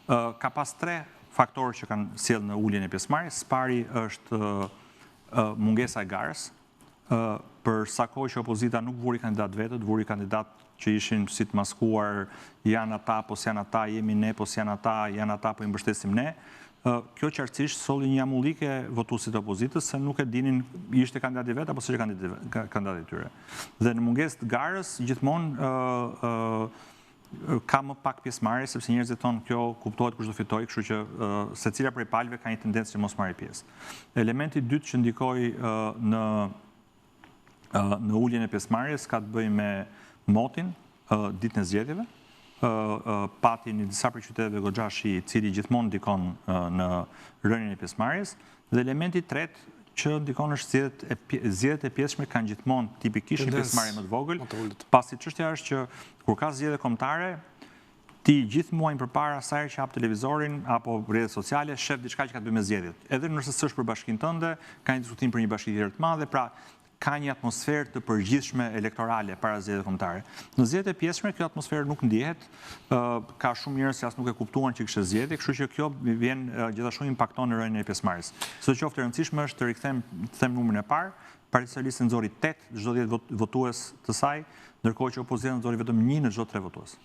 ka pas 3 faktorë që kanë sjellë në uljen e pjesëmarrjes. Pari është mungesa e garës. Për sa kohë që opozita nuk vuri kandidat vetët, vuri kandidat që ishin si të maskuar, janë ata, po s'janë ata, jemi ne, po s'janë ata, po i mbështesim ne. Kjo qartësisht solli një amullike votuesit e opozitës se nuk e dinin ishte kandidati vet apo s'ishte kandidati i tyre. Dhe në mungesë të garës gjithmonë ka më pak pjesëmarrje sepse njerëzit thonë kjo kuptohet kush do fitoj, kështu që secila prej palëve ka një tendencë që mos marrë pjesë. Elementi i dytë që ndikoi në uljen e pjesëmarrjes ka të bëjë me motin ditën e zgjedhjeve. Pati një disa prej qyteteve goxha shi, i cili gjithmonë ndikon në rënien e pjesëmarrjes, dhe elementi i tretë që ndikon është zgjedhjet e pjesshme kanë gjithmonë tipikisht një pjesëmarrje më të vogël, pasi çështja është që kur ka zgjedhje kombëtare, ti gjithë muajin përpara asaj që hap televizorin apo rrjetet sociale, shef diçka që ka të bëjë me zgjedhjet. Edhe nëse s'është për bashkinë tënde, ka një diskutim për një bashki tjetër të madhe, pra ka një atmosferë të përgjithshme elektorale para zgjedhjeve kombëtare. Në zgjedhjet e pjesshme kjo atmosferë nuk ndihet, ka shumë njerëz që as nuk e kuptuan që kishte zgjedhje, kështu që kjo vjen gjithashtu impakton në rënien e pjesëmarrjes. Sidoqoftë e rëndësishme është të them numrin e parë, Partia Socialiste nxori 8 çdo 10 votues të saj, ndërkohë që opozita nxori vetëm 1 në çdo 3 votues.